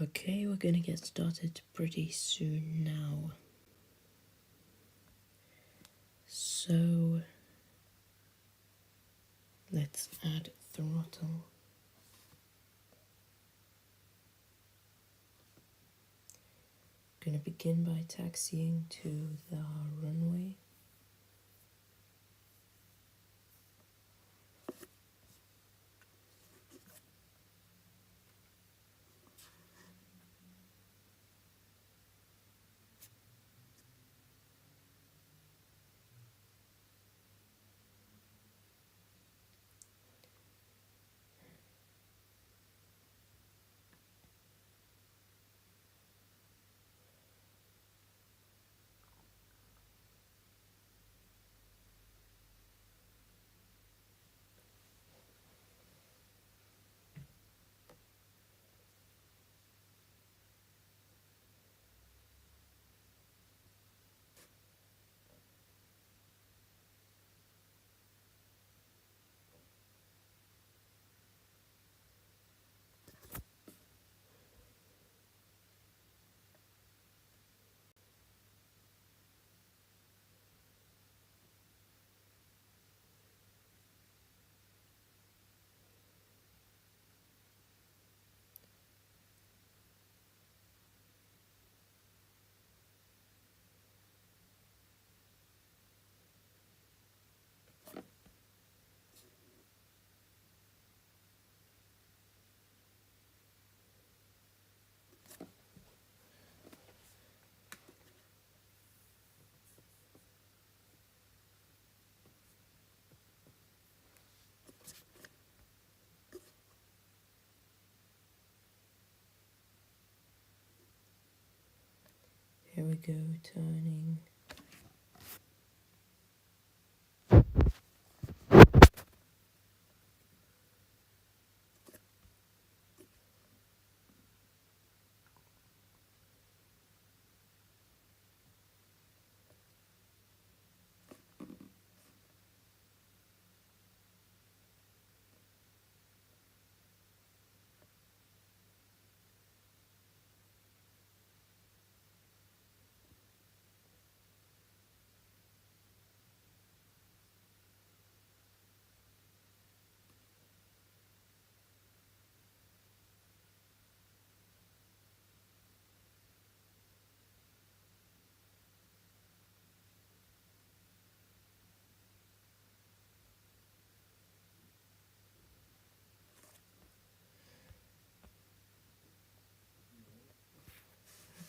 Okay, we're gonna get started pretty soon now. So let's add throttle. Gonna begin by taxiing to the runway. Here we go, turning.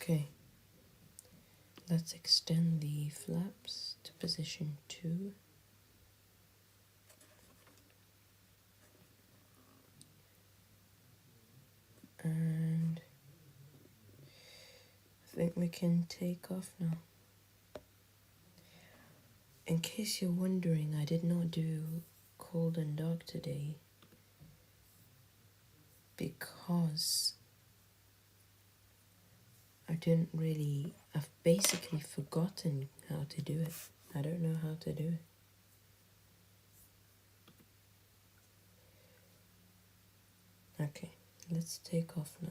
Okay, let's extend the flaps to position 2. And I think we can take off now. In case you're wondering, I did not do cold and dark today because I've basically forgotten how to do it. I don't know how to do it. Okay, let's take off now.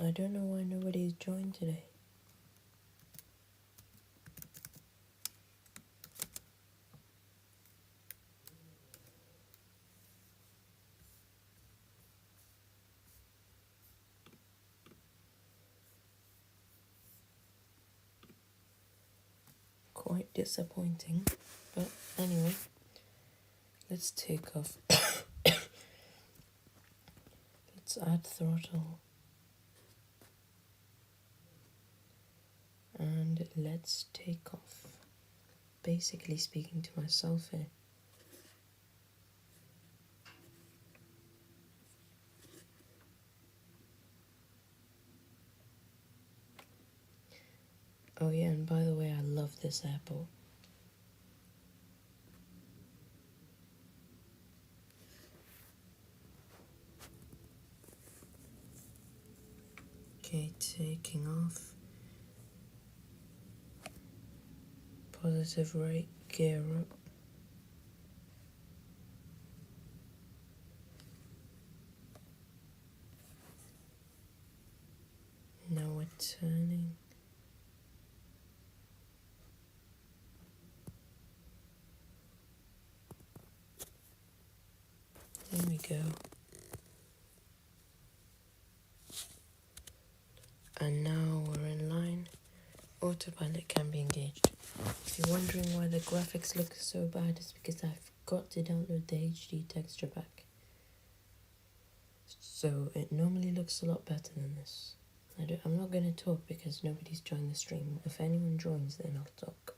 I don't know why nobody's joined today. Quite disappointing, but anyway, let's take off. Let's add throttle. And let's take off. Basically speaking to myself here. Oh yeah, and by the way, I love this airport. Okay, taking off. Positive right, gear up. Now we're turning. There we go. And now we're in line. Autopilot can be engaged. If you're wondering why the graphics look so bad, it's because I forgot to download the HD texture pack. So it normally looks a lot better than this. I'm not going to talk because nobody's joined the stream. If anyone joins, then I'll talk.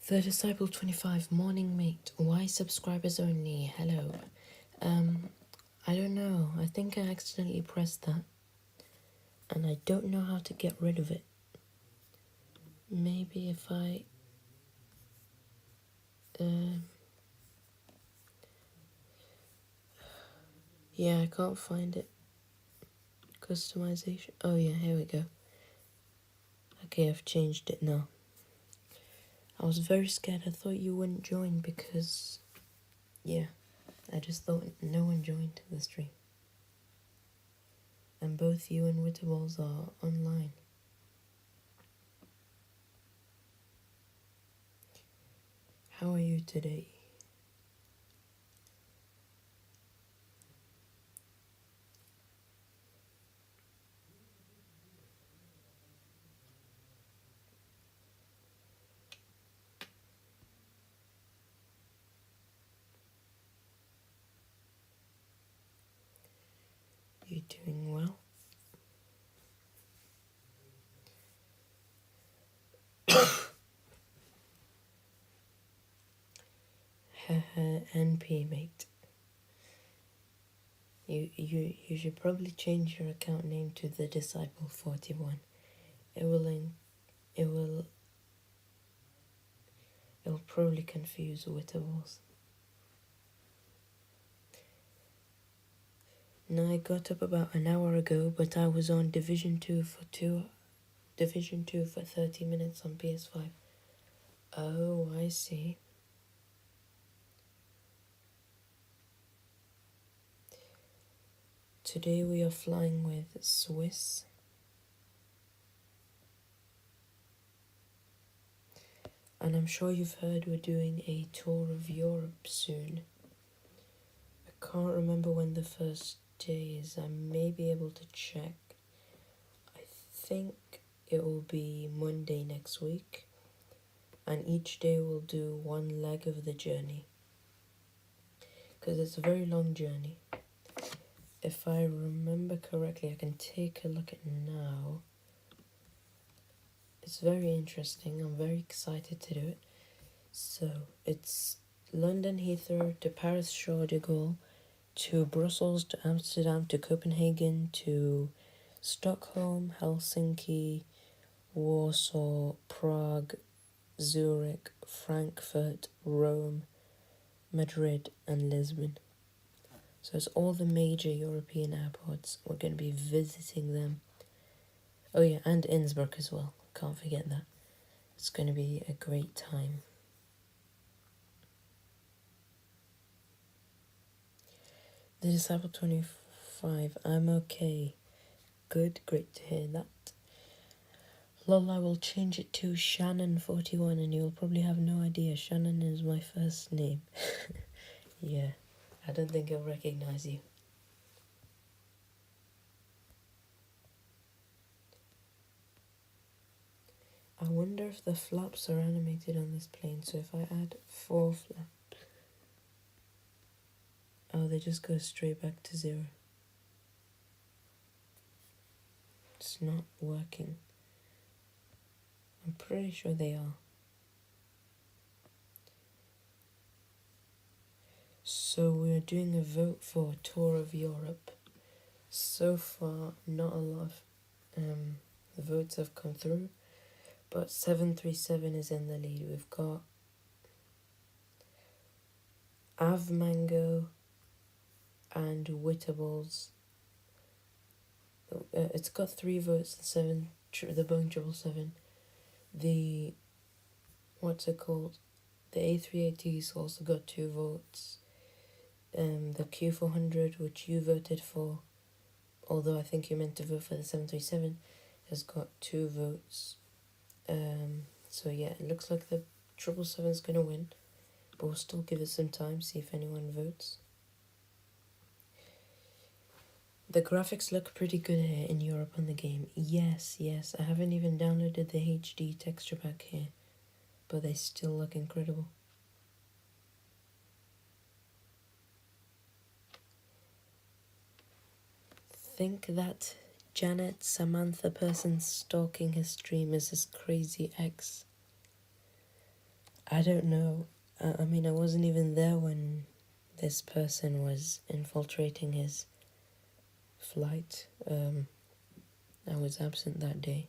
The Disciple 25 Morning Mate. Why subscribers only? Hello. I don't know. I think I accidentally pressed that. And I don't know how to get rid of it. Maybe if I... yeah, I can't find it. Customization. Oh yeah, here we go. Okay, I've changed it now. I was very scared. I thought you wouldn't join because... yeah, I just thought no one joined the stream. And both you and Witterballs are online. How are you today? You doing well? NP mate. You should probably change your account name to the Disciple 41. It'll probably confuse Witterballs. No, I got up about an hour ago, but I was on Division 2 for 30 minutes on PS5. Oh, I see. Today we are flying with Swiss. And I'm sure you've heard we're doing a tour of Europe soon. I can't remember when the first day is. I may be able to check. I think it will be Monday next week. And each day we'll do one leg of the journey. Because it's a very long journey. If I remember correctly, I can take a look at now. It's very interesting. I'm very excited to do it. So, it's London Heathrow to Paris Charles de Gaulle to Brussels to Amsterdam to Copenhagen to Stockholm, Helsinki, Warsaw, Prague, Zurich, Frankfurt, Rome, Madrid and Lisbon. So it's all the major European airports. We're going to be visiting them. Oh yeah, and Innsbruck as well. Can't forget that. It's going to be a great time. The Disciple 25. I'm okay. Good, great to hear that. Lol, I will change it to Shannon41 and you'll probably have no idea. Shannon is my first name. Yeah, I don't think he'll recognize you. I wonder if the flaps are animated on this plane, so if I add 4 flaps... oh, they just go straight back to 0. It's not working. I'm pretty sure they are. So we're doing a vote for a tour of Europe. So far, not a lot of the votes have come through, but 737 is in the lead. We've got Avmango and Witterballs. It's got 3 votes. The Boeing 777. The what's it called? The A380's also got 2 votes. The Q400, which you voted for, although I think you meant to vote for the 737, has got 2 votes. So yeah, it looks like the 777's gonna win, but we'll still give it some time, see if anyone votes. The graphics look pretty good here in Europe on the game. Yes, I haven't even downloaded the HD texture pack here, but they still look incredible. Think that Janet Samantha person stalking his stream is his crazy ex. I I don't know. I mean, I wasn't even there when this person was infiltrating his flight. I was absent that day.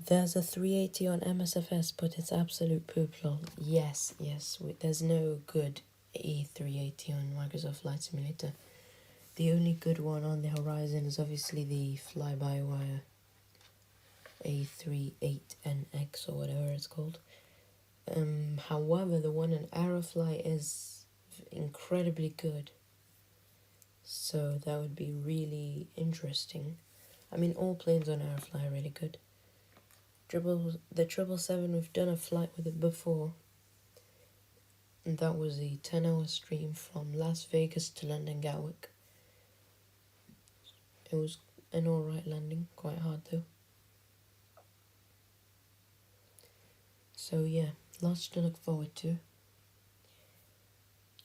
There's a 380 on MSFS, but it's absolute poop, lol. Yes, there's no good A380 on Microsoft Flight Simulator. The only good one on the horizon is obviously the fly-by-wire A38NX or whatever it's called. However, the one in Aerofly is incredibly good. So that would be really interesting. I mean, all planes on Aerofly are really good. The 777, we've done a flight with it before. And that was a 10-hour stream from Las Vegas to London Gatwick. It was an alright landing, quite hard though. So yeah, lots to look forward to.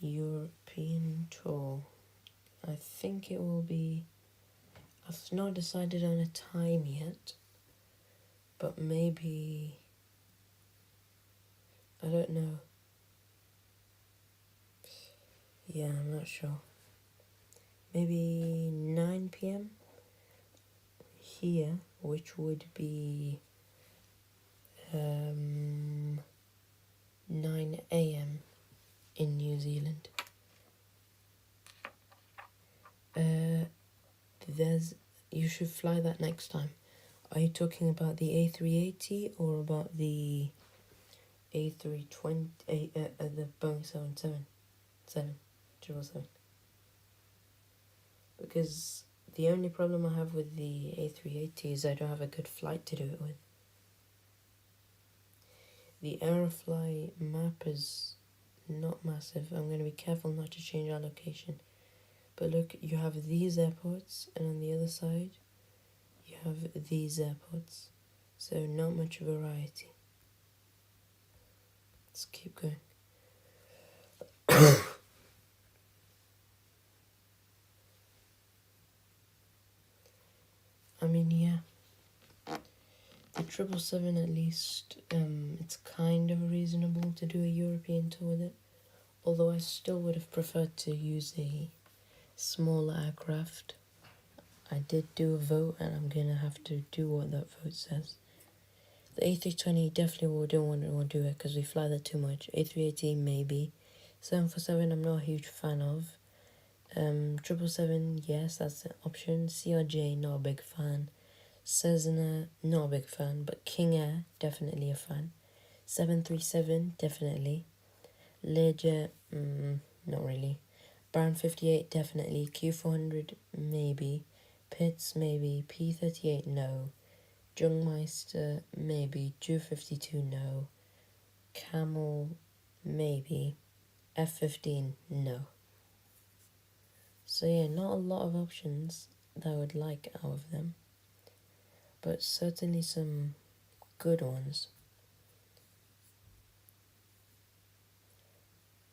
European tour. I think it will be... I've not decided on a time yet. But maybe... I don't know. Yeah, I'm not sure. Maybe 9 p.m. here, which would be 9 a.m. in New Zealand. You should fly that next time. Are you talking about the A380 or about the A320, the Boeing 777? Because the only problem I have with the A380 is I don't have a good flight to do it with. The Aerofly map is not massive. I'm going to be careful not to change our location. But look, you have these airports, and on the other side, you have these airports. So not much variety. Let's keep going. I mean, yeah. The 777 at least, it's kind of reasonable to do a European tour with it. Although I still would have preferred to use a smaller aircraft. I did do a vote and I'm going to have to do what that vote says. The A320 definitely don't want to do it because we fly that too much. A380 maybe. 747 I'm not a huge fan of. 777, yes, that's an option. CRJ, not a big fan. Cessna, not a big fan, but King Air, definitely a fan. 737, definitely. Learjet, not really. Baron 58, definitely. Q400, maybe. Pitts, maybe. P38, no. Jungmeister, maybe. Ju 52, no. Camel, maybe. F15, no. So yeah, not a lot of options that I would like out of them. But certainly some good ones.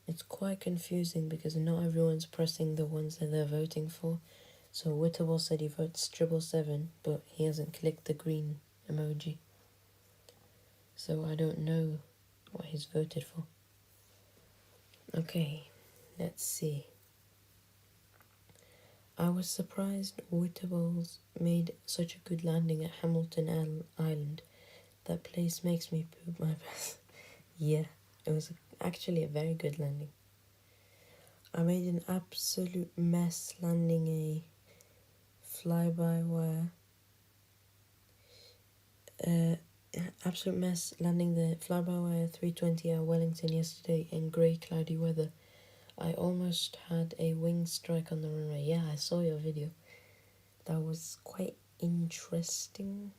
It's quite confusing because not everyone's pressing the ones that they're voting for. So Wittable said he votes 777, but he hasn't clicked the green emoji. So I don't know what he's voted for. Okay, let's see. I was surprised Wittables made such a good landing at Hamilton Island. That place makes me poop my pants. Yeah, it was actually a very good landing. I made an absolute mess landing a fly-by-wire. Absolute mess landing the fly-by-wire 320 at Wellington yesterday in grey cloudy weather. I almost had a wing strike on the runway. Yeah, I saw your video. That was quite interesting.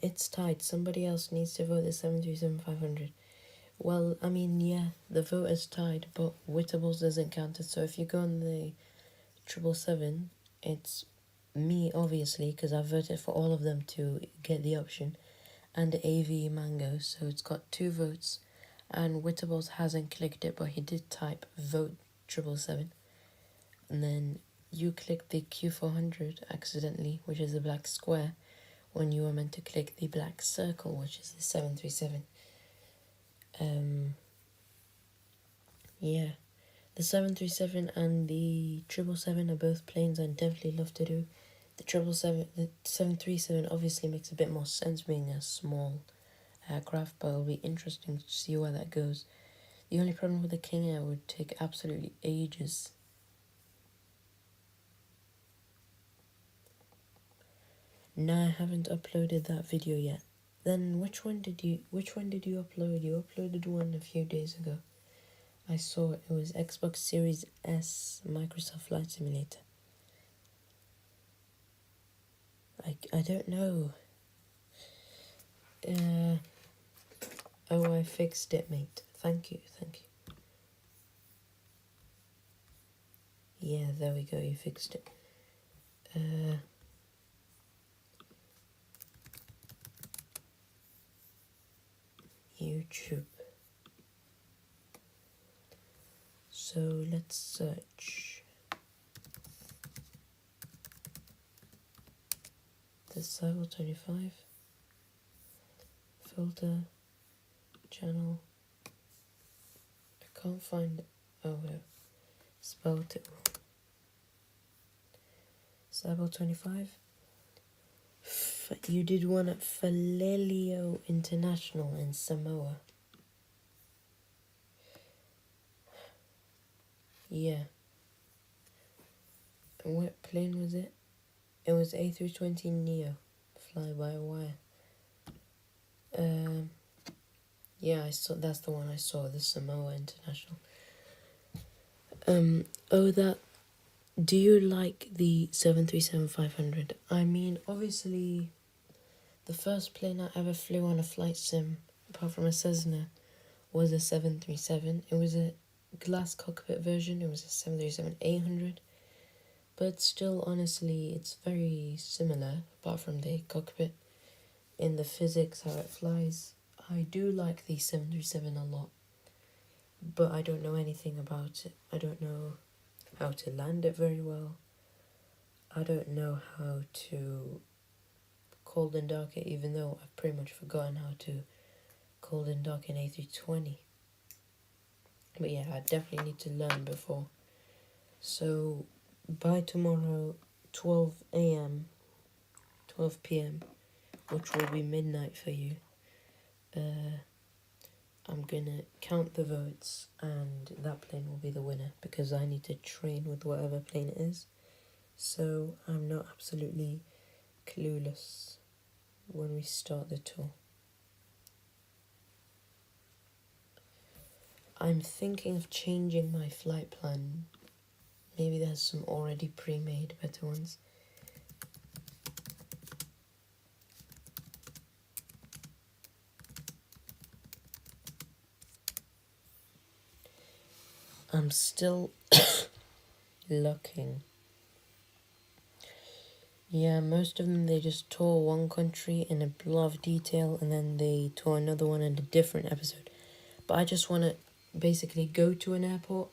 It's tied. Somebody else needs to vote the 737-500. Well, I mean, yeah, the vote is tied, but Wittables doesn't count it. So if you go on the 777, it's me, obviously, because I voted for all of them to get the option, and AV Mango, so it's got 2 votes, and Wittables hasn't clicked it, but he did type vote 777, and then you clicked the Q400 accidentally, which is the black square, when you were meant to click the black circle, which is the 737. Yeah. The 737 and the 777 are both planes I'd definitely love to do. The 737 obviously makes a bit more sense being a small aircraft, but it'll be interesting to see where that goes. The only problem with the King Air would take absolutely ages. No, I haven't uploaded that video yet. Then which one did you upload? You uploaded one a few days ago. I saw it was Xbox Series S Microsoft Flight Simulator. I don't know. Oh, I fixed it, mate. Thank you. Yeah, there we go, you fixed it. YouTube. So let's search the Cyber 25 filter channel. I can't find it. Oh, well, spelled it. Cyber 25. You did one at Falelio International in Samoa. Yeah. And what plane was it? It was A320 Neo, fly-by-wire. Yeah, I saw. That's the one I saw. The Samoa International. Do you like the 737-500? I mean, obviously, the first plane I ever flew on a flight sim, apart from a Cessna, was a 737. It was a glass cockpit version. It was a 737-800. But still, honestly, it's very similar, apart from the cockpit. In the physics, how it flies. I do like the 737 a lot. But I don't know anything about it. I don't know how to land it very well. I don't know how to cold and dark it, even though I've pretty much forgotten how to cold and dark an A320. But yeah, I definitely need to learn before. So by tomorrow, 12 p.m, which will be midnight for you, I'm gonna count the votes and that plane will be the winner, because I need to train with whatever plane it is. So I'm not absolutely clueless when we start the tour. I'm thinking of changing my flight plan. Maybe there's some already pre-made better ones. I'm still looking. Yeah, most of them, they just tour one country in a lot of detail and then they tour another one in a different episode. But I just want to basically go to an airport,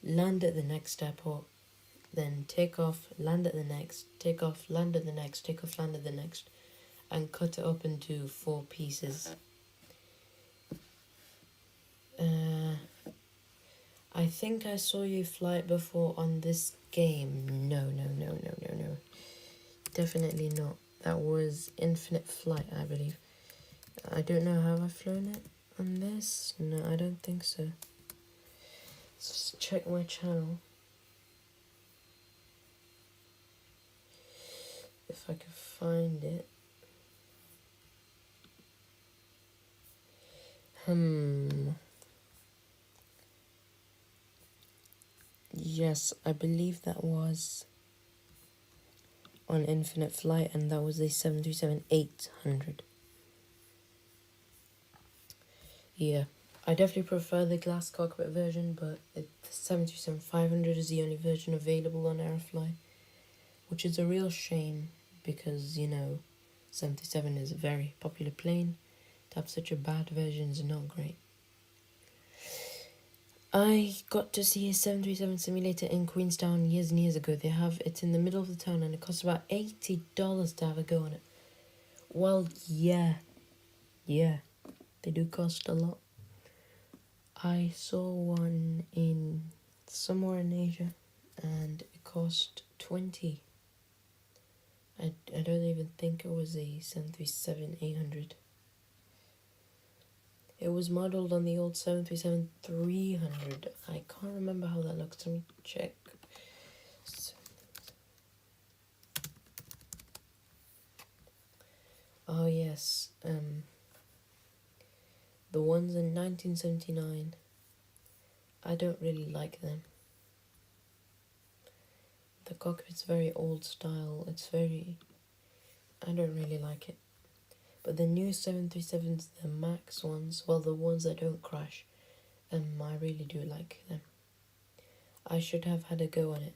land at the next airport, then take off, land at the next, take off, land at the next, take off, land at the next, and cut it up into 4 pieces. I think I saw you fly it before on this game. No. Definitely not. That was Infinite Flight, I believe. I don't know how I've flown it on this. No, I don't think so. Let's just check my channel. If I can find it. Yes, I believe that was on Infinite Flight, and that was the 737-800. Yeah, I definitely prefer the glass cockpit version, but the 737-500 is the only version available on Aerofly, which is a real shame because, 737 is a very popular plane. To have such a bad version is not great. I got to see a 737 simulator in Queenstown years and years ago. It's in the middle of the town and it costs about $80 to have a go on it. Well, yeah, they do cost a lot. I saw one in somewhere in Asia and it cost 20. I don't even think it was a 737-800. It was modeled on the old 737-300. I can't remember how that looks. Let me check. Oh yes, the ones in 1979. I don't really like them. The cockpit's very old style. I don't really like it. But the new 737s, the MAX ones, well, the ones that don't crash, I really do like them. I should have had a go on it.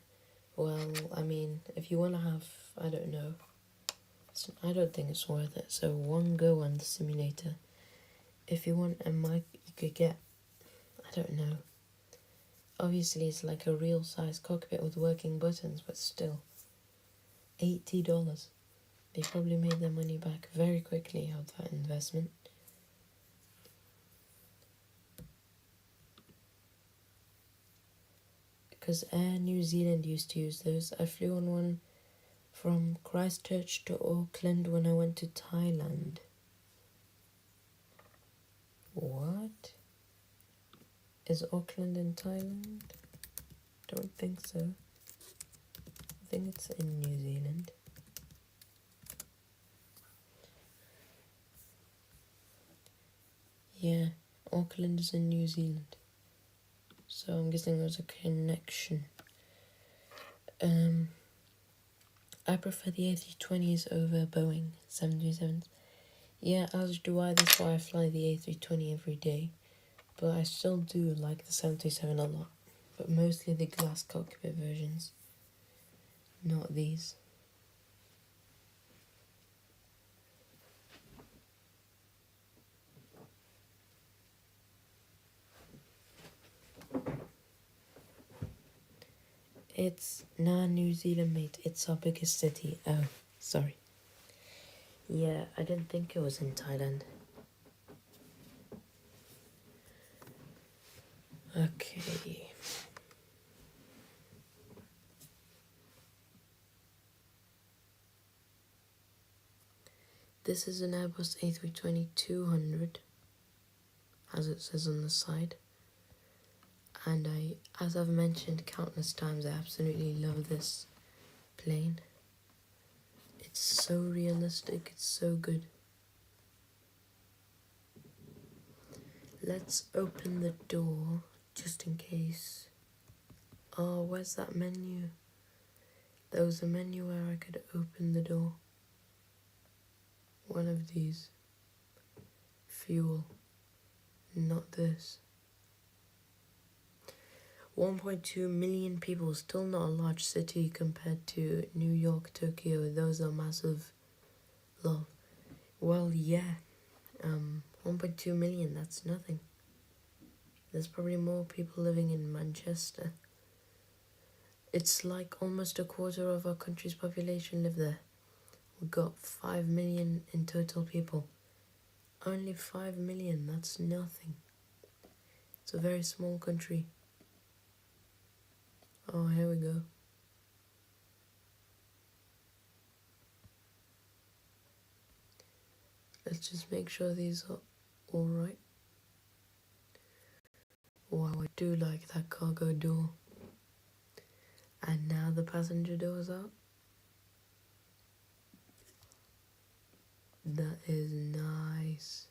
Well, I mean, if you want to have, I don't know, I don't think it's worth it. So one go on the simulator. If you want a mic, you could get, I don't know. Obviously, it's like a real size cockpit with working buttons, but still, $80. They probably made their money back very quickly out of that investment. Because Air New Zealand used to use those. I flew on one from Christchurch to Auckland when I went to Thailand. What? Is Auckland in Thailand? Don't think so. I think it's in New Zealand. Yeah, Auckland is in New Zealand. So I'm guessing there's a connection. I prefer the A320s over Boeing 737s. Yeah, as do I. That's why I fly the A320 every day. But I still do like the 737 a lot. But mostly the glass cockpit versions. Not these. It's New Zealand, mate. It's our biggest city. Oh, sorry. Yeah, I didn't think it was in Thailand. Okay. This is an Airbus A320-200, as it says on the side. And as I've mentioned countless times, I absolutely love this plane. It's so realistic, it's so good. Let's open the door, just in case. Oh, where's that menu? There was a menu where I could open the door. One of these. Fuel. Not this. 1.2 million people, still not a large city compared to New York, Tokyo. Those are massive. Lol. Well, yeah. 1.2 million, that's nothing. There's probably more people living in Manchester. It's like almost a quarter of our country's population live there. We've got 5 million in total people. Only 5 million, that's nothing. It's a very small country. Oh, here we go. Let's just make sure these are alright. Wow, I do like that cargo door. And now the passenger door's out. That is nice.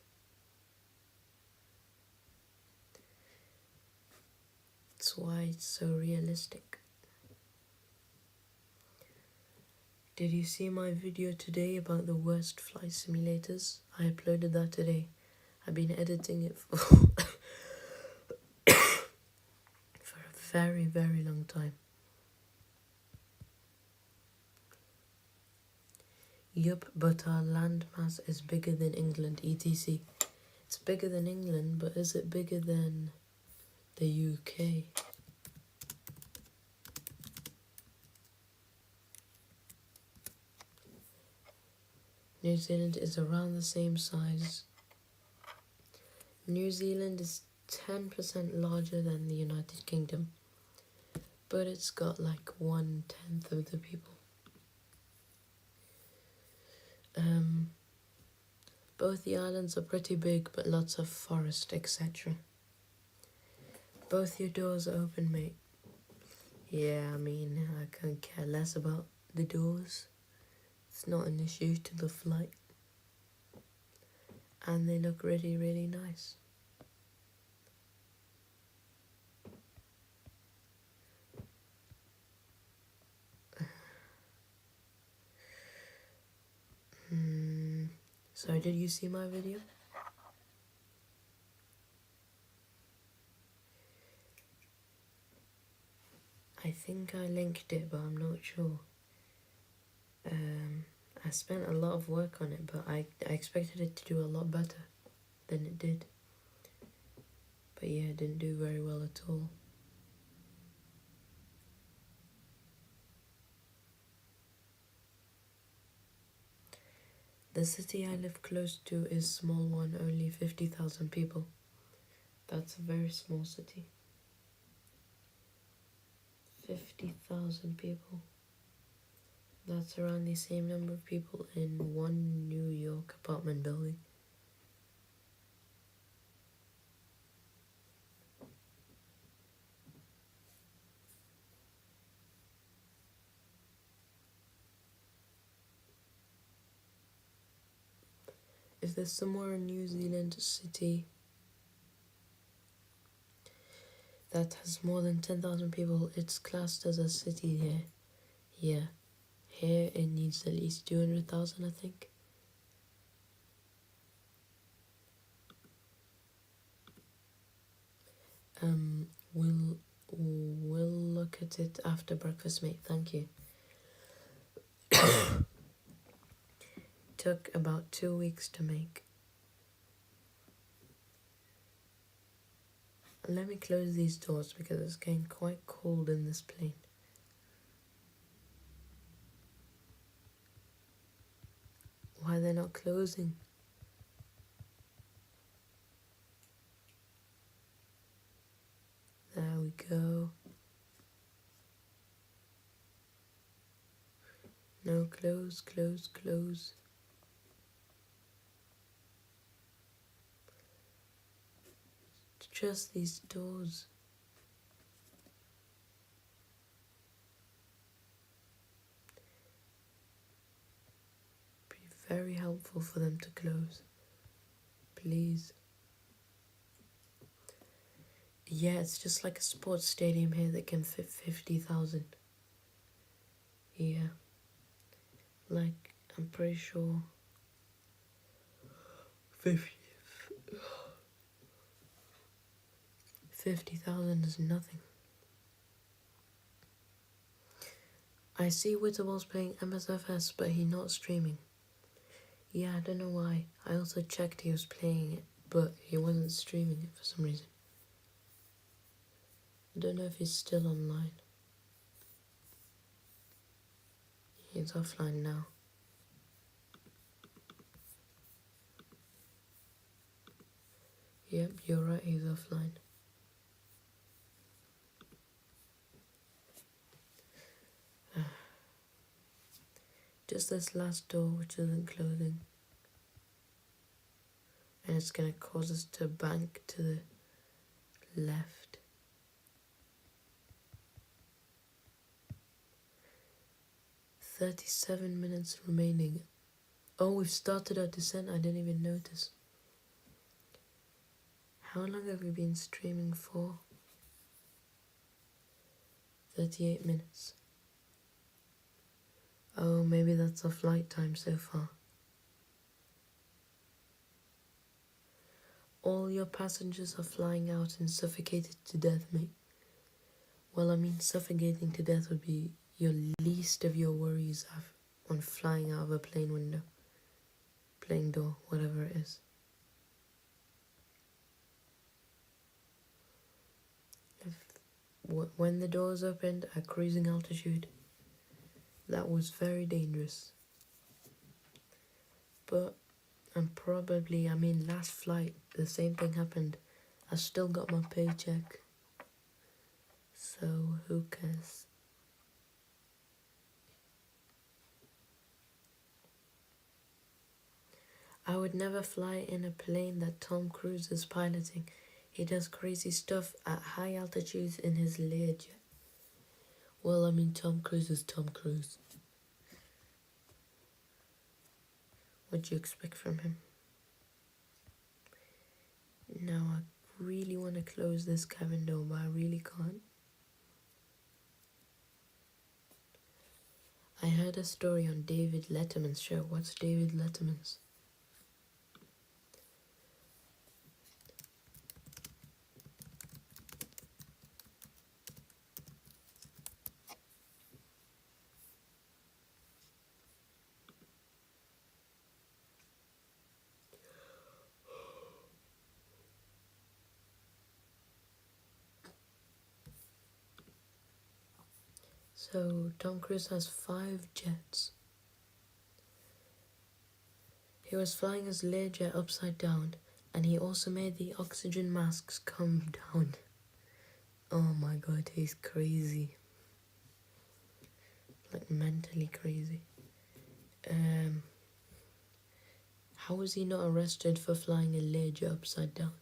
That's why it's so realistic. Did you see my video today about the worst flight simulators? I uploaded that today. I've been editing it for, for a very, very long time. Yup, but our landmass is bigger than England, etc. It's bigger than England, but is it bigger than the UK. New Zealand is around the same size. New Zealand is 10% larger than the United Kingdom, but it's got like 1/10 of the people. Both the islands are pretty big, but lots of forest, etc. Both your doors are open, mate. Yeah, I mean, I couldn't care less about the doors. It's not an issue to the flight. And they look really, really nice. So did you see my video? I think I linked it, but I'm not sure. I spent a lot of work on it, but I expected it to do a lot better than it did. But yeah, it didn't do very well at all. The city I live close to is a small one, only 50,000 people. That's a very small city. 50,000 people. That's around the same number of people in one New York apartment building. If there's somewhere in New Zealand city that has more than 10,000 people, it's classed as a city here. Yeah. Here it needs at least 200,000, I think. We'll look at it after breakfast, mate. Thank you. Took about 2 weeks to make. Let me close these doors because it's getting quite cold in this plane. Why they're not closing? There we go. No, close, close, close. It's just these doors. Be very helpful for them to close. Please. Yeah, it's just like a sports stadium here that can fit 50,000. Yeah. Like, I'm pretty sure 50,000 is nothing. I see Witterball's playing MSFS, but he's not streaming. Yeah, I don't know why. I also checked he was playing it, but he wasn't streaming it for some reason. I don't know if he's still online. He's offline now. Yep, you're right, he's offline. Just this last door which isn't closing. And it's gonna cause us to bank to the left. "37 minutes remaining." Oh, we've started our descent, I didn't even notice. How long have we been streaming for? 38 minutes. Oh, maybe that's our flight time so far. All your passengers are flying out and suffocated to death, mate. Well, I mean, suffocating to death would be your least of your worries on flying out of a plane window, plane door, whatever it is. when the doors opened at cruising altitude, that was very dangerous. But last flight, the same thing happened. I still got my paycheck, so who cares? I would never fly in a plane that Tom Cruise is piloting. He does crazy stuff at high altitudes in his Learjet. Well, Tom Cruise is Tom Cruise. What do you expect from him? Now, I really want to close this cabin door, but I really can't. I heard a story on David Letterman's show. What's David Letterman's? So, Tom Cruise has 5 jets. He was flying his Learjet upside down, and he also made the oxygen masks come down. Oh my god, he's crazy. Like, mentally crazy. How was he not arrested for flying a Learjet upside down?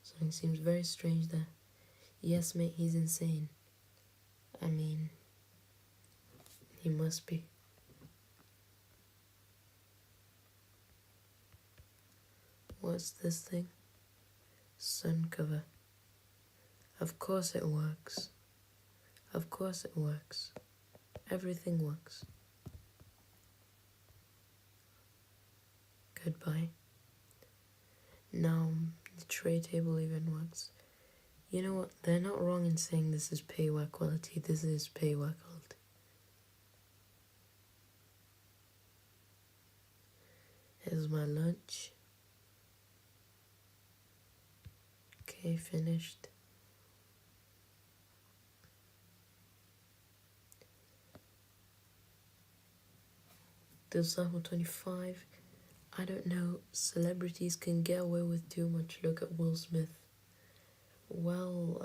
Something seems very strange there. Yes, mate, he's insane. He must be. What's this thing? Sun cover. Of course it works. Of course it works. Everything works. Goodbye. Now, the tray table even works. You know what? They're not wrong in saying this is payware quality. This is payware quality. Here's my lunch. Okay, finished. This level 25. I don't know. Celebrities can get away with too much. Look at Will Smith. Well,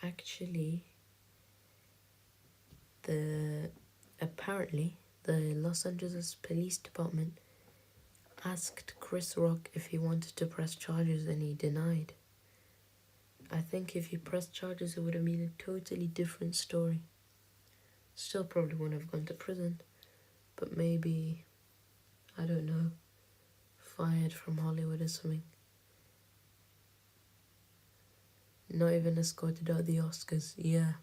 actually, apparently the Los Angeles Police Department asked Chris Rock if he wanted to press charges and he denied. I think if he pressed charges, it would have been a totally different story. Still probably wouldn't have gone to prison, but maybe, I don't know, fired from Hollywood or something. Not even escorted out the Oscars. Yeah.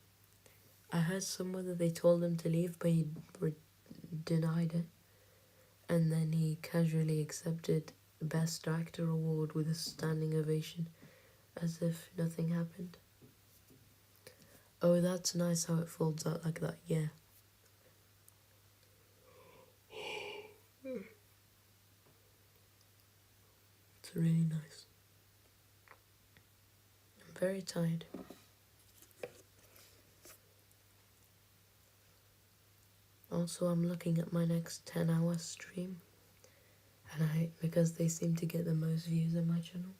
I heard somewhere that they told him to leave, but he denied it. And then he casually accepted Best Actor award with a standing ovation, as if nothing happened. Oh, that's nice how it folds out like that, yeah. It's really nice. I'm very tired. Also, I'm looking at my next 10-hour stream, and because they seem to get the most views on my channel.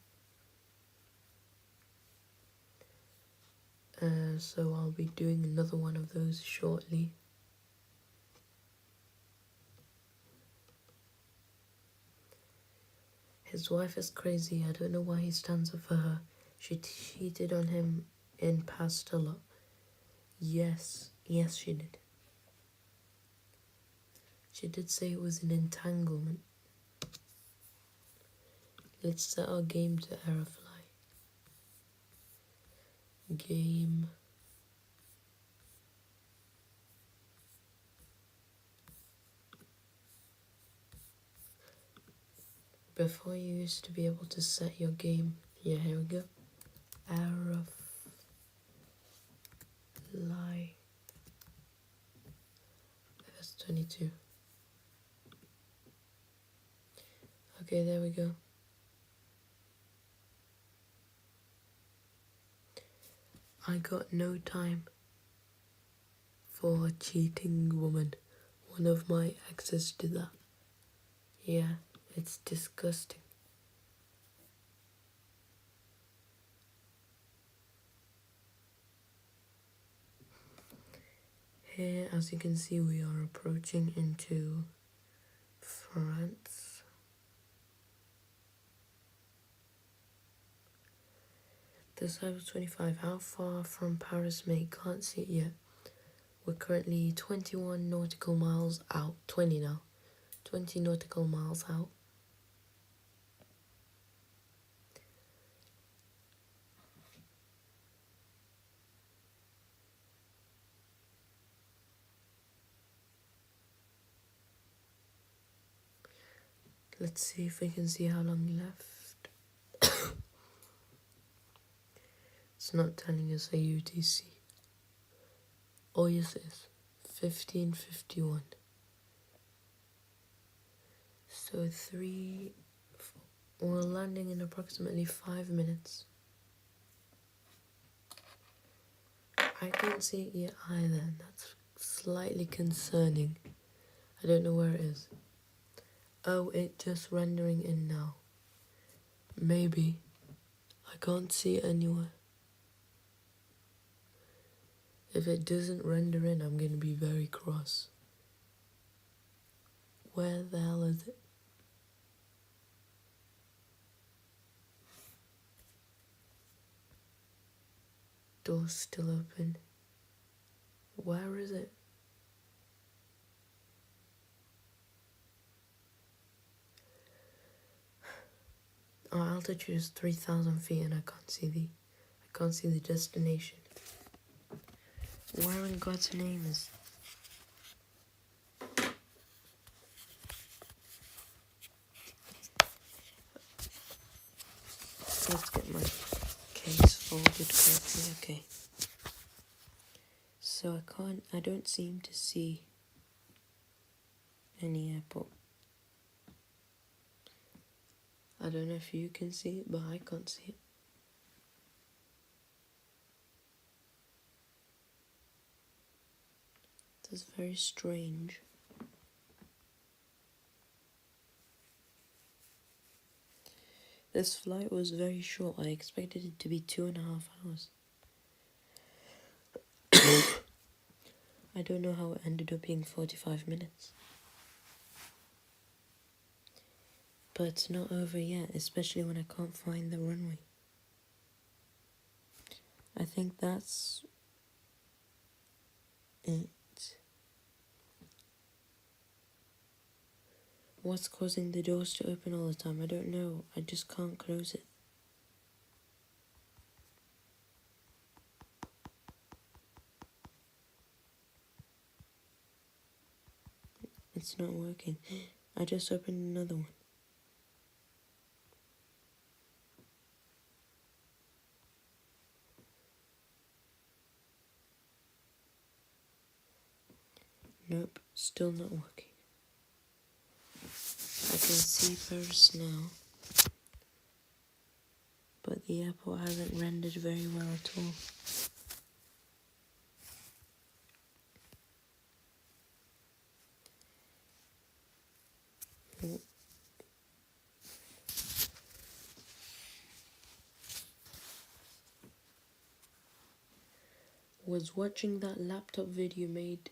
So I'll be doing another one of those shortly. His wife is crazy. I don't know why he stands up for her. She cheated on him in past a lot. Yes, she did. She did say it was an entanglement. Let's set our game to Aerofly. Game. Before you used to be able to set your game. Yeah, here we go. AeroflyFS 22. Okay, there we go. I got no time for a cheating woman. One of my exes did that. Yeah, it's disgusting. Here, as you can see, we are approaching into France. This A320, how far from Paris, mate? Can't see it yet. We're currently 21 nautical miles out. 20 now. 20 nautical miles out. Let's see if we can see how long left. It's not telling us a UTC. Oh yes it is. 15:51. So we're landing in approximately 5 minutes. I can't see it yet either. That's slightly concerning. I don't know where it is. Oh, it's just rendering in now. Maybe. I can't see it anywhere. If it doesn't render in, I'm going to be very cross. Where the hell is it? Door's still open. Where is it? Our altitude is 3,000 feet and I can't see the destination. Where in God's name is... Let's get my case folded correctly. Okay. So I don't seem to see any airport. I don't know if you can see it, but I can't see it. That's very strange. This flight was very short. I expected it to be 2.5 hours. I don't know how it ended up being 45 minutes. But it's not over yet, especially when I can't find the runway. I think that's it. What's causing the doors to open all the time? I don't know. I just can't close it. It's not working. I just opened another one. Nope, still not working. I can see Paris now, but the airport hasn't rendered very well at all. Was watching that laptop video made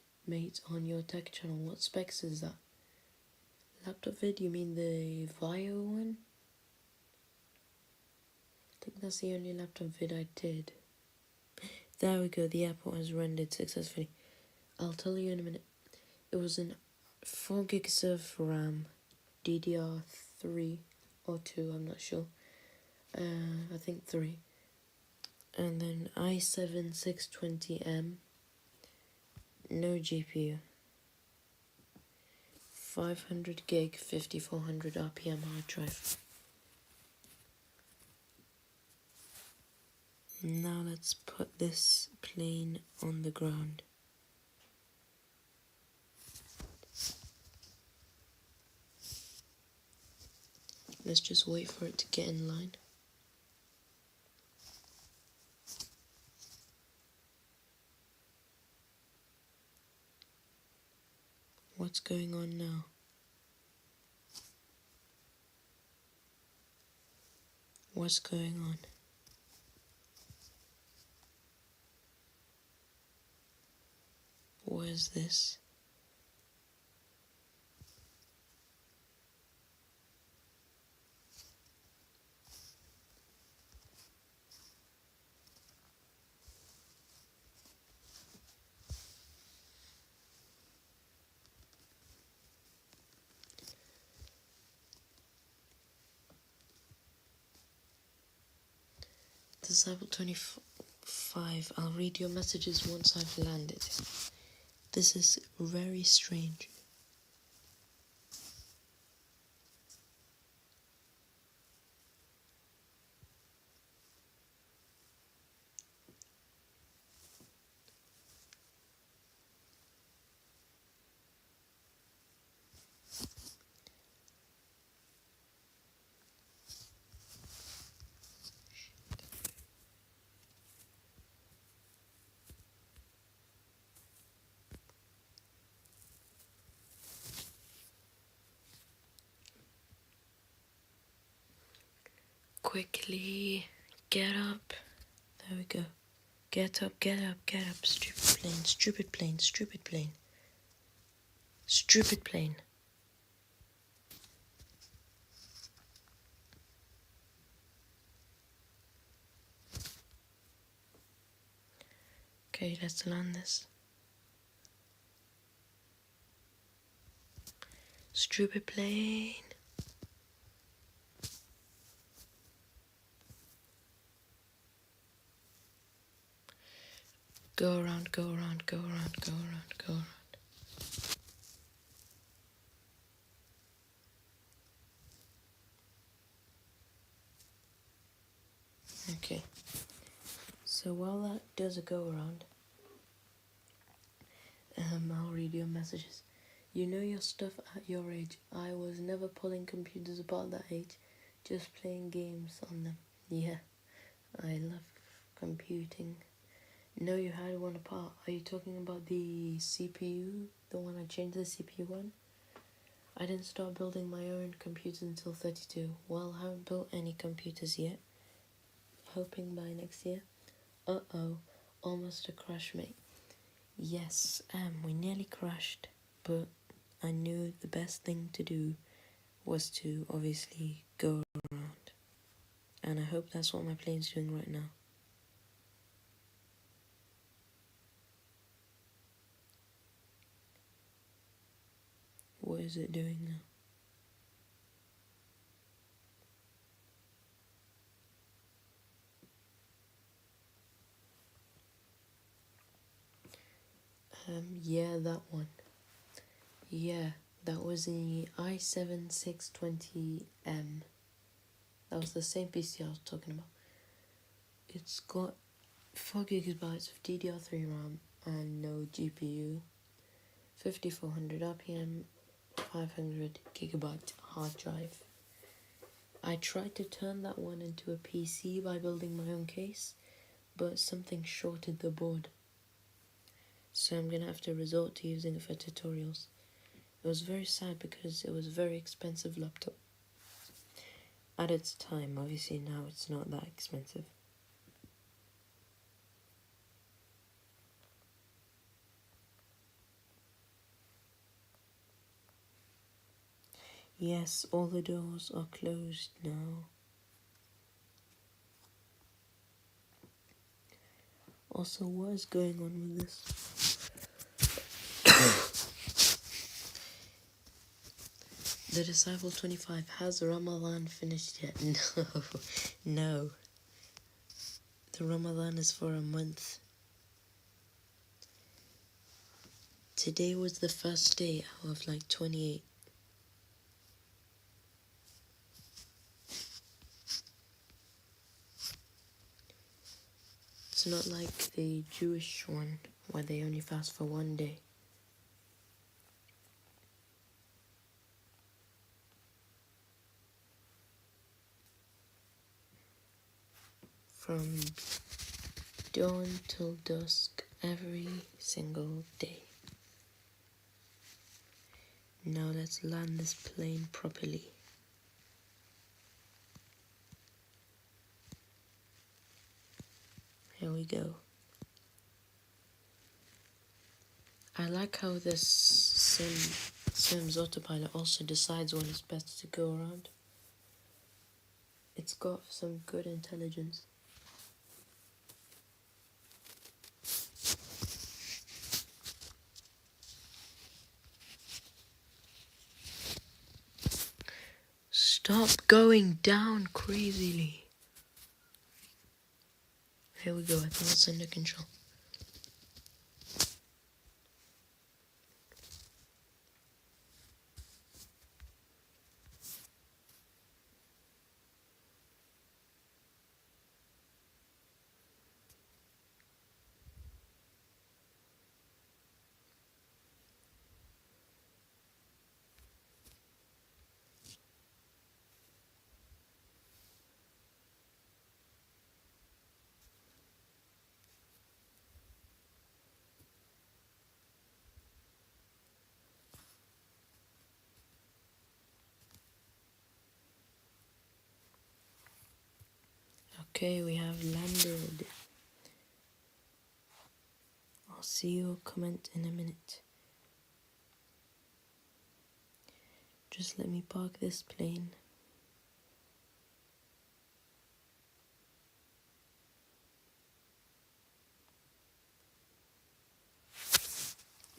on your tech channel. What specs is that? Laptop vid, you mean the Vio one? I think that's the only laptop vid I did. There we go, the airport has rendered successfully. I'll tell you in a minute. It was in 4 gigs of RAM, DDR3 or 2, I'm not sure. I think 3. And then i7 620M, no GPU. 500 gig, 5400 RPM hard drive. Now let's put this plane on the ground. Let's just wait for it to get in line. What's going on now? What's going on? What is this? Disciple 25. I'll read your messages once I've landed. This is very strange. Quickly, get up. There we go. Get up, get up, get up. Stupid plane, stupid plane, stupid plane. Stupid plane. Okay, let's land this. Stupid plane. Go around, go around, go around, go around, go around. Okay. So while that does a go around, I'll read your messages. You know your stuff at your age. I was never pulling computers apart that age, just playing games on them. Yeah, I love computing. No, you had one apart. Are you talking about the CPU? The one I changed the CPU on? I didn't start building my own computers until 32. Well, I haven't built any computers yet. Hoping by next year. Uh-oh, almost a crash, mate. Yes, we nearly crashed, but I knew the best thing to do was to obviously go around. And I hope that's what my plane's doing right now. What is it doing now? Yeah, that one. Yeah, that was the i7-620M. That was the same PC I was talking about. It's got 4 gigabytes of DDR3 RAM and no GPU, 5400 RPM, 500 gigabyte hard drive. I tried to turn that one into a PC by building my own case, but something shorted the board. So I'm gonna have to resort to using it for tutorials. It was very sad because it was a very expensive laptop. At its time, obviously now it's not that expensive. Yes, all the doors are closed now. Also, what is going on with this? The Disciple 25, has Ramadan finished yet? No. The Ramadan is for a month. Today was the first day out of like 28. It's not like the Jewish one where they only fast for one day. From dawn till dusk every single day. Now let's land this plane properly. Here we go. I like how this Sim's autopilot also decides when it's best to go around. It's got some good intelligence. Stop going down crazily. Here we go, I think it's under control. Okay, we have landed. I'll see your comment in a minute. Just let me park this plane.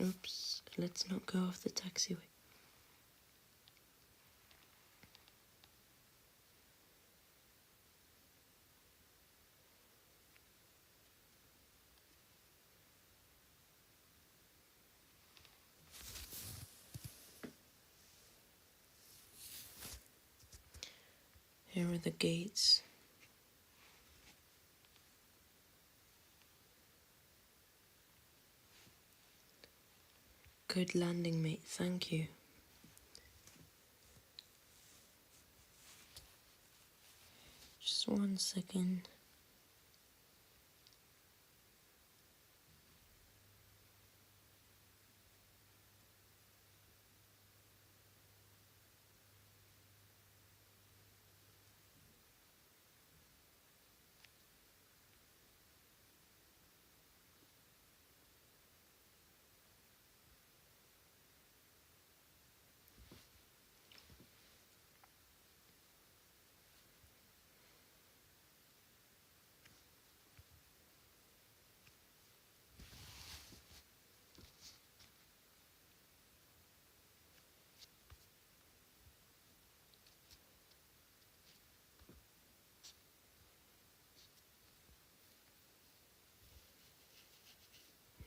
Oops, let's not go off the taxiway. Here are the gates. Good landing, mate. Thank you. Just 1 second.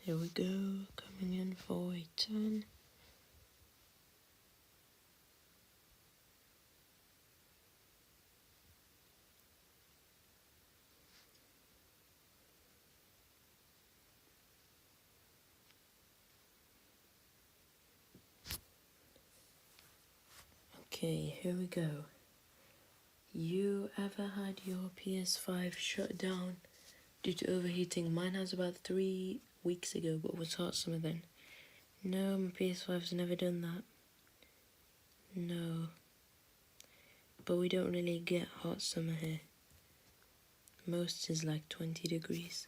Here we go, coming in for a turn. Okay, here we go. You ever had your PS5 shut down due to overheating? Mine has about 3 weeks ago, but was hot summer then. No, my PS5's never done that. No. But we don't really get hot summer here. Most is like 20 degrees.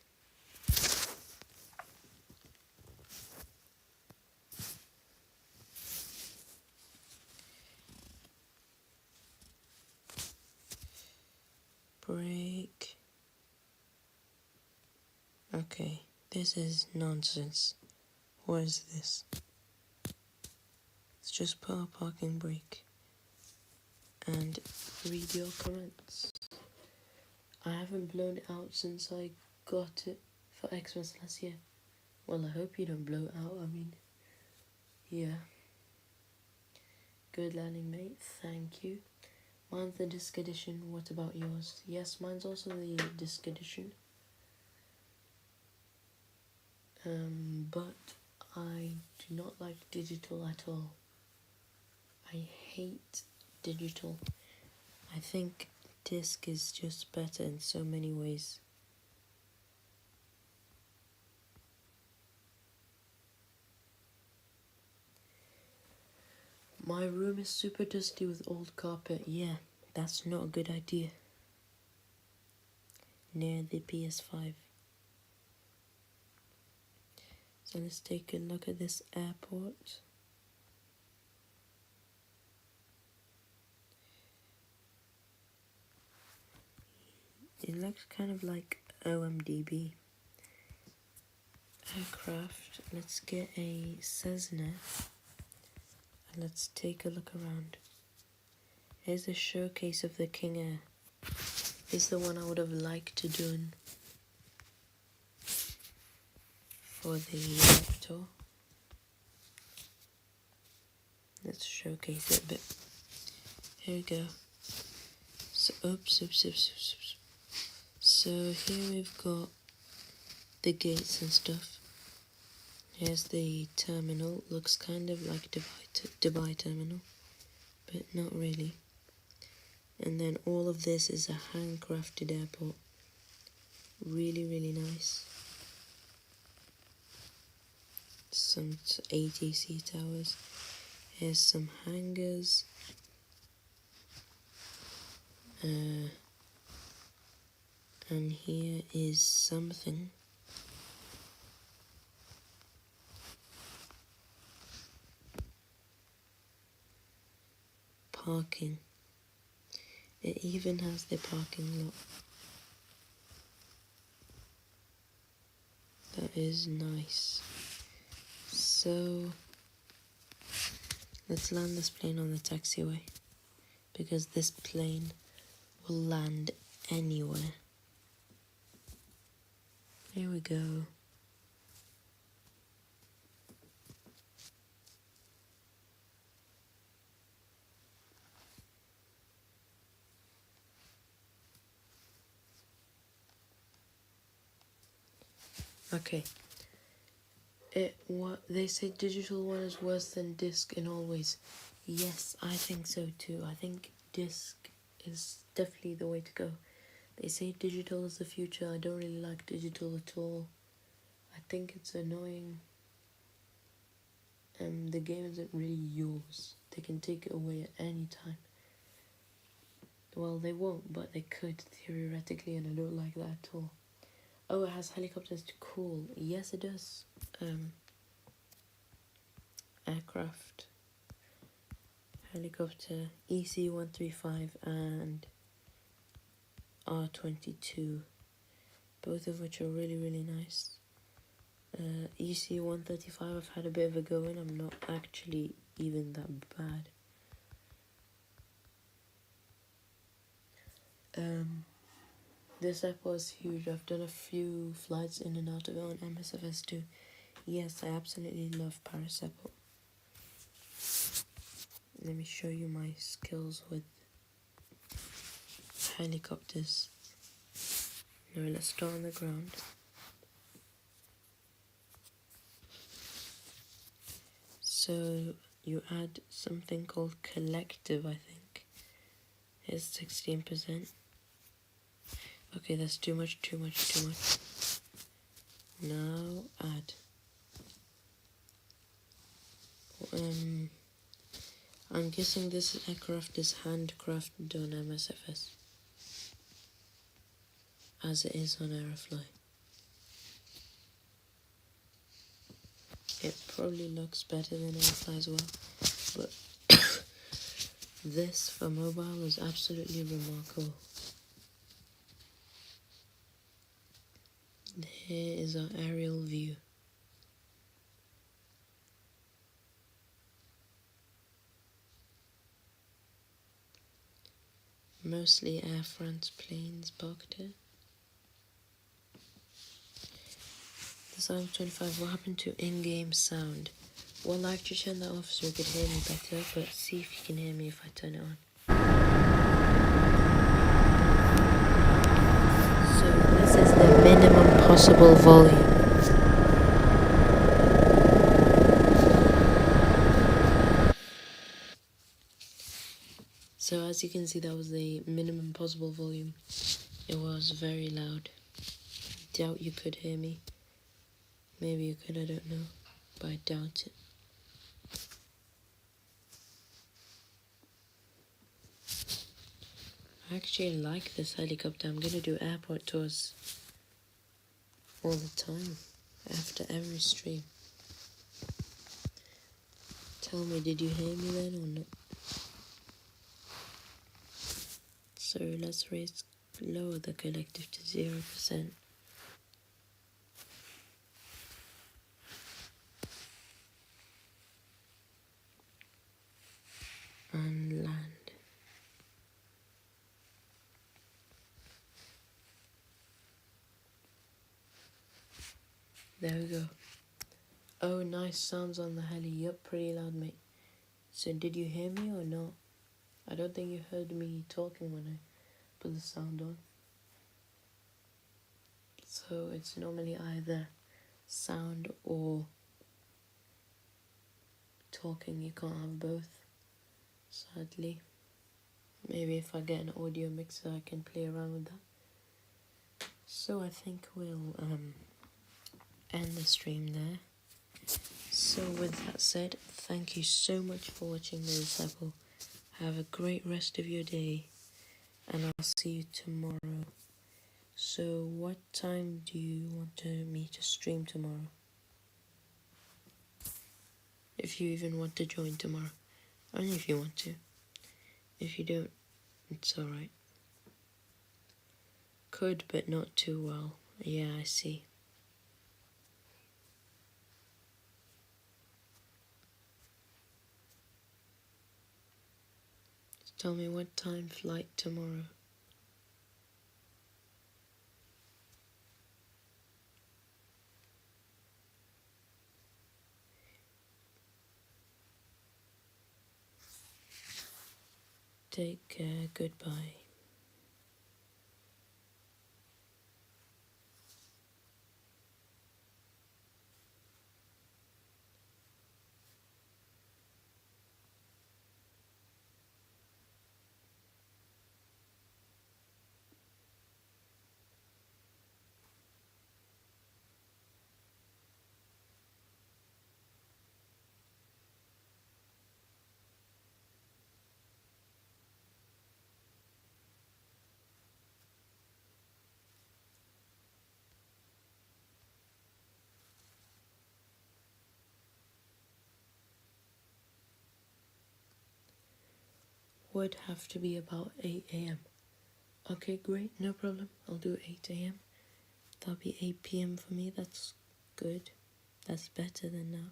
Brake. Okay, this is nonsense. What is this? It's just put a parking brake and read your comments. I haven't blown it out since I got it for Xmas last year. Well, I hope you don't blow it out, I mean, yeah. Good landing, mate, thank you. Mine's the disc edition, what about yours? Yes, mine's also the disc edition. But I do not like digital at all. I hate digital. I think disc is just better in so many ways. My room is super dusty with old carpet. Yeah, that's not a good idea. Near the PS5. So let's take a look at this airport. It looks kind of like OMDB. Aircraft. Let's get a Cessna. And let's take a look around. Here's a showcase of the King Air. This is the one I would have liked to do for the tour. Let's showcase it a bit. Here we go. So, oops. So here we've got the gates and stuff. Here's the terminal. Looks kind of like Dubai terminal, but not really. And then all of this is a handcrafted airport. Really, really nice. Some ATC towers. Here's some hangars. And here is something. Parking. It even has the parking lot. That is nice. So let's land this plane on the taxiway, because this plane will land anywhere. Here we go. Okay. What they say, digital one is worse than disc in all ways. Yes, I think so too. I think disc is definitely the way to go. They say digital is the future. I don't really like digital at all. I think it's annoying. And the game isn't really yours. They can take it away at any time. Well, they won't, but they could theoretically, and I don't like that at all. Oh, it has helicopters. Cool. Yes, it does. Aircraft. Helicopter. EC-135 and R22. Both of which are really, really nice. EC-135, I've had a bit of a go in. I'm not actually even that bad. This airport is huge. I've done a few flights in and out of it on MSFS too. Yes, I absolutely love Paris Airport. Let me show you my skills with helicopters. Now let's start on the ground. So you add something called collective, I think. Here's 16%. Okay, that's too much. Now add. I'm guessing this aircraft is handcrafted on MSFS, as it is on Aerofly. It probably looks better than Aerofly as well, but this for mobile is absolutely remarkable. Here is our aerial view. Mostly Air France planes parked here. The sound 25, what happened to in-game sound? Well, I actually turned that off so you could hear me better, but see if you can hear me if I turn it on. So this is the minimum possible volume. So as you can see, that was the minimum possible volume. It was very loud. Doubt you could hear me. Maybe you could, I don't know, but I doubt it. I actually like this helicopter. I'm gonna do airport tours all the time after every stream. Tell me, did you hear me then or not? So let's lower the collective to 0%. And land. There we go. Oh, nice sounds on the heli. Yep, pretty loud, mate. So did you hear me or not? I don't think you heard me talking when I put the sound on. So it's normally either sound or talking. You can't have both, sadly. Maybe if I get an audio mixer I can play around with that. So I think we'll end the stream there. So with that said, thank you so much for watching The Disciple. Have a great rest of your day, and I'll see you tomorrow. So what time do you want me to stream tomorrow? If you even want to join tomorrow. Only if you want to. If you don't, it's alright. Could, but not too well. Yeah, I see. Tell me what time flight tomorrow. Take care, goodbye. Would have to be about 8 a.m. Okay, great, no problem. I'll do 8 a.m. That'll be 8 p.m. for me. That's good. That's better than now.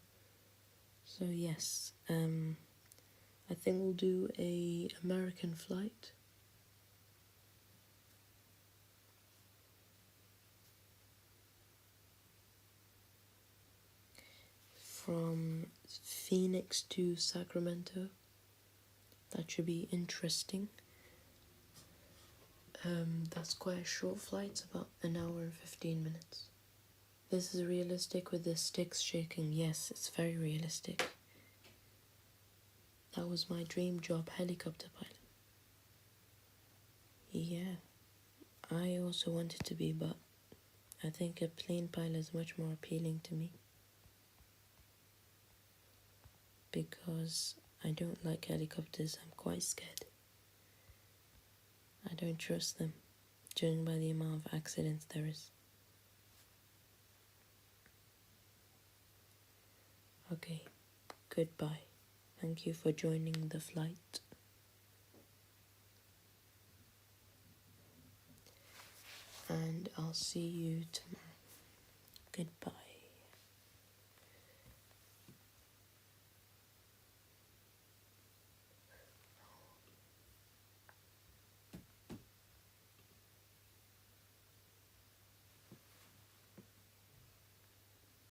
So yes, I think we'll do a American flight. From Phoenix to Sacramento. That should be interesting. That's quite a short flight, about an hour and 15 minutes. This is realistic with the sticks shaking. Yes, it's very realistic. That was my dream job, helicopter pilot. Yeah, I also wanted to be, but I think a plane pilot is much more appealing to me. Because I don't like helicopters, I'm quite scared. I don't trust them, judging by the amount of accidents there is. Okay, goodbye. Thank you for joining the flight. And I'll see you tomorrow. Goodbye.